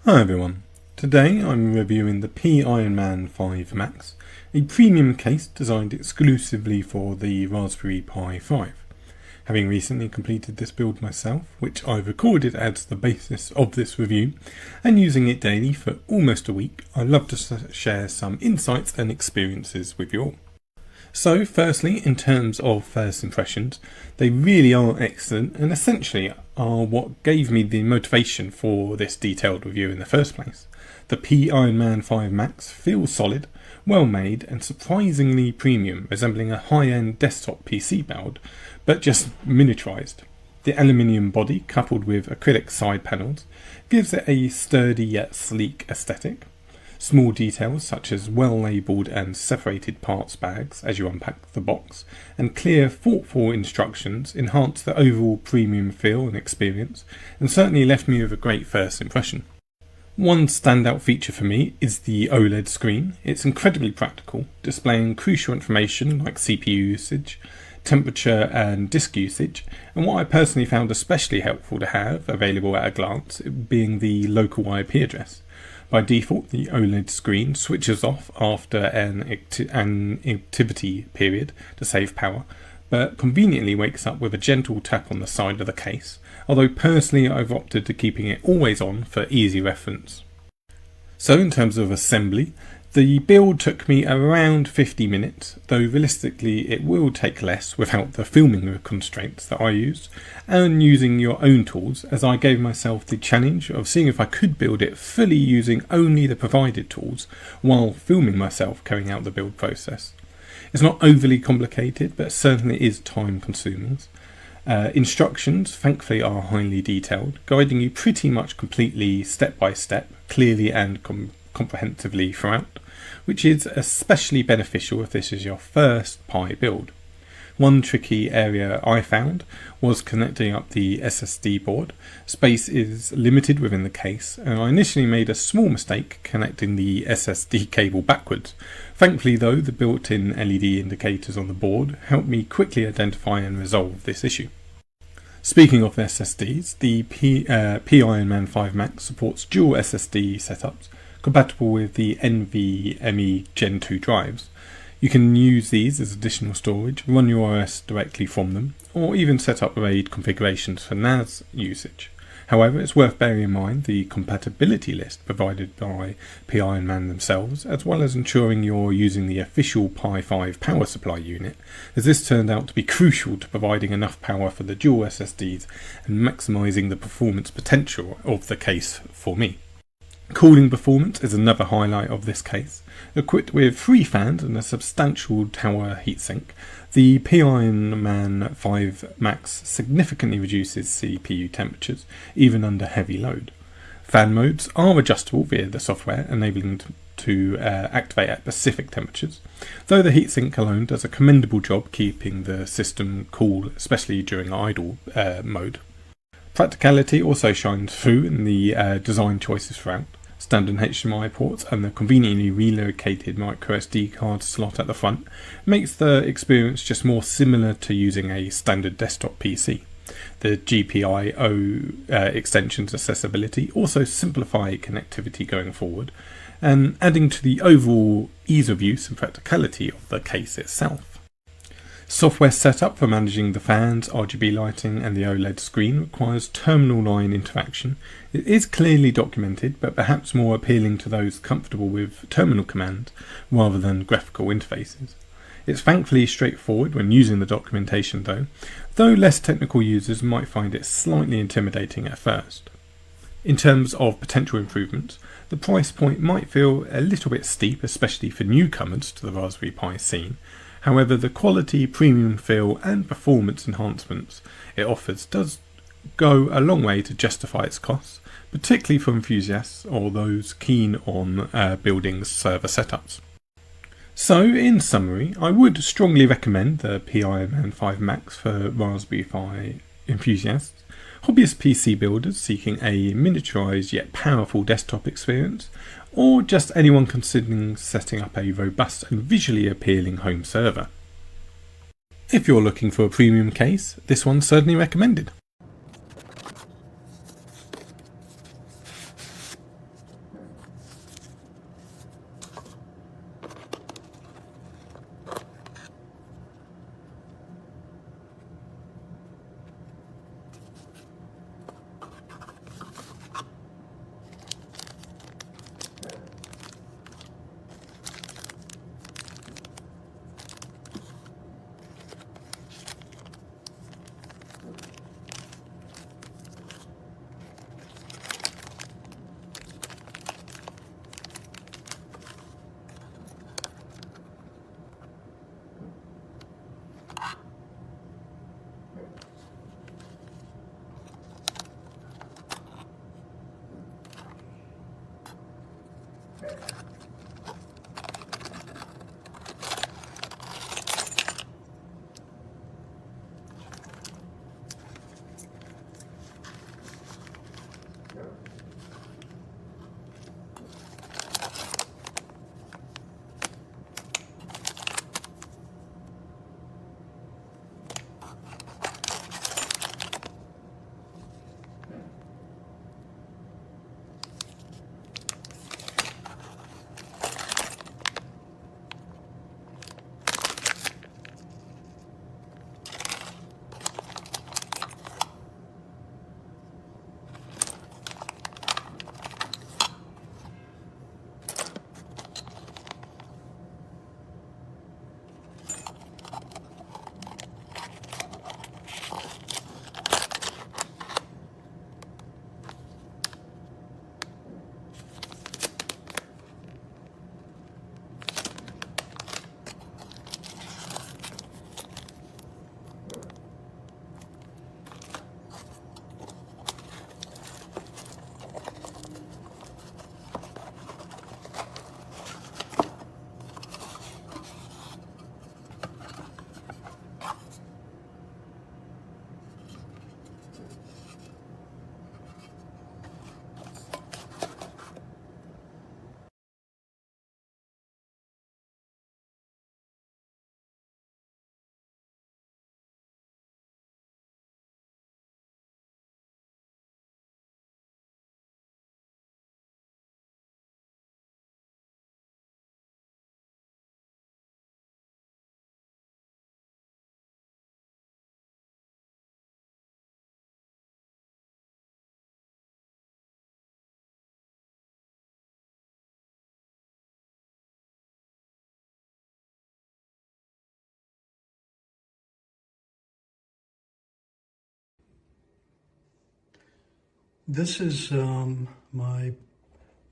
Hi everyone, today I'm reviewing the Pironman 5 Max, a premium case designed exclusively for the Raspberry Pi 5. Having recently completed this build myself, which I've recorded as the basis of this review, and using it daily for almost a week, I'd love to share some insights and experiences with you all. So firstly, in terms of first impressions, they really are excellent and essentially are what gave me the motivation for this detailed review in the first place. The Pironman 5 Max feels solid, well made and surprisingly premium, resembling a high-end desktop PC build, but just miniaturized. The aluminium body coupled with acrylic side panels gives it a sturdy yet sleek aesthetic. Small details such as well-labelled and separated parts bags as you unpack the box, and clear, thoughtful instructions enhance the overall premium feel and experience, and certainly left me with a great first impression. One standout feature for me is the OLED screen. It's incredibly practical, displaying crucial information like CPU usage, temperature and disk usage, and what I personally found especially helpful to have available at a glance being the local IP address. By default, the OLED screen switches off after an activity period to save power, but conveniently wakes up with a gentle tap on the side of the case, although personally I've opted to keeping it always on for easy reference. So in terms of assembly, the build took me around 50 minutes, though realistically it will take less without the filming constraints that I used, and using your own tools, as I gave myself the challenge of seeing if I could build it fully using only the provided tools while filming myself carrying out the build process. It's not overly complicated, but certainly is time consuming. Instructions thankfully are highly detailed, guiding you pretty much completely step by step, clearly and comprehensively throughout, which is especially beneficial if this is your first Pi build. One tricky area I found was connecting up the SSD board. Space is limited within the case, and I initially made a small mistake connecting the SSD cable backwards. Thankfully though, the built-in LED indicators on the board helped me quickly identify and resolve this issue. Speaking of SSDs, the Pironman 5 Max supports dual SSD setups, compatible with the NVMe Gen.2 drives. You can use these as additional storage, run your OS directly from them, or even set up RAID configurations for NAS usage. However, it's worth bearing in mind the compatibility list provided by Pironman themselves, as well as ensuring you're using the official Pi 5 power supply unit, as this turned out to be crucial to providing enough power for the dual SSDs and maximising the performance potential of the case for me. Cooling performance is another highlight of this case. Equipped with 3 fans and a substantial tower heatsink, the Pironman 5 Max significantly reduces CPU temperatures, even under heavy load. Fan modes are adjustable via the software, enabling to activate at specific temperatures, though the heatsink alone does a commendable job keeping the system cool, especially during idle mode. Practicality also shines through in the design choices throughout. Standard HDMI ports and the conveniently relocated microSD card slot at the front makes the experience just more similar to using a standard desktop PC. The GPIO extensions accessibility also simplify connectivity going forward, and adding to the overall ease of use and practicality of the case itself. Software setup for managing the fans, RGB lighting and the OLED screen requires terminal line interaction. It is clearly documented, but perhaps more appealing to those comfortable with terminal commands rather than graphical interfaces. It's thankfully straightforward when using the documentation though less technical users might find it slightly intimidating at first. In terms of potential improvements, the price point might feel a little bit steep, especially for newcomers to the Raspberry Pi scene. However, the quality, premium feel and performance enhancements it offers does go a long way to justify its costs, particularly for enthusiasts or those keen on building server setups. So, in summary, I would strongly recommend the Pironman 5 Max for Raspberry Pi enthusiasts, hobbyist PC builders seeking a miniaturized yet powerful desktop experience, or just anyone considering setting up a robust and visually appealing home server. If you're looking for a premium case, this one's certainly recommended. This is my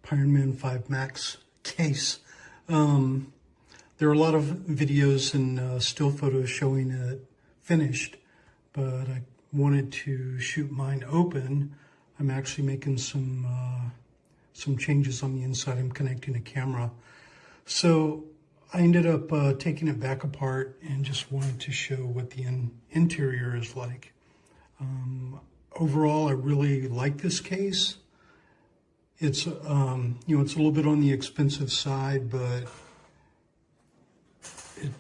Pironman 5 Max case. There are a lot of videos and still photos showing it finished, but I wanted to shoot mine open. I'm actually making some changes on the inside. I'm connecting a camera. So I ended up taking it back apart and just wanted to show what the interior is like. Overall, I really like this case. It's, it's a little bit on the expensive side, but it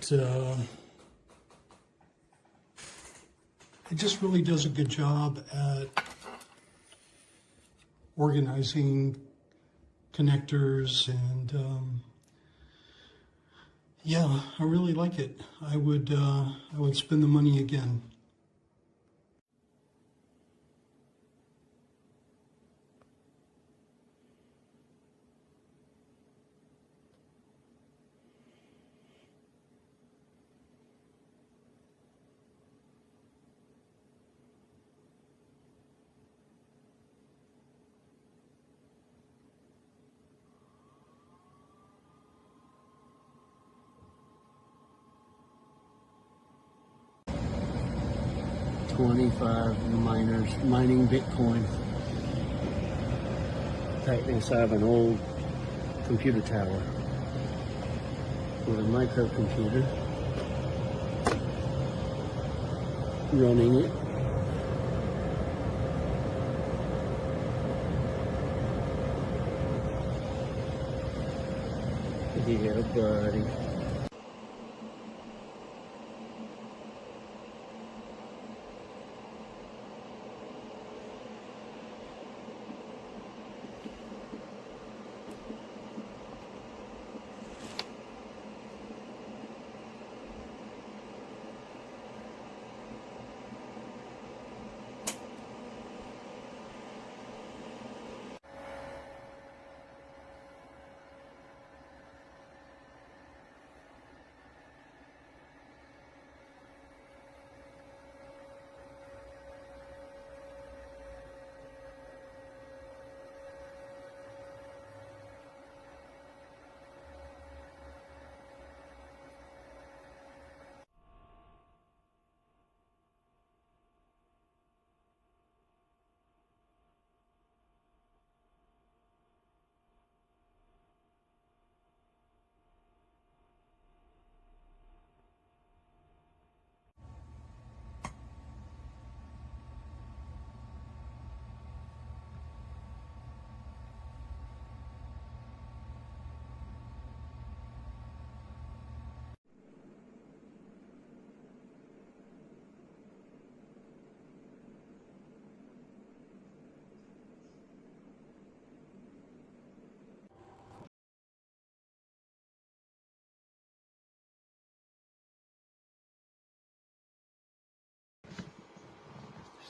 just really does a good job at organizing connectors, and yeah, I really like it. I would spend the money again. Miners mining Bitcoin. Right inside of an old computer tower with a microcomputer running it. Yeah, buddy.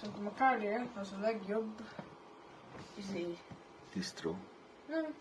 Szerintem a KDE az a legjobb Distro. Nem,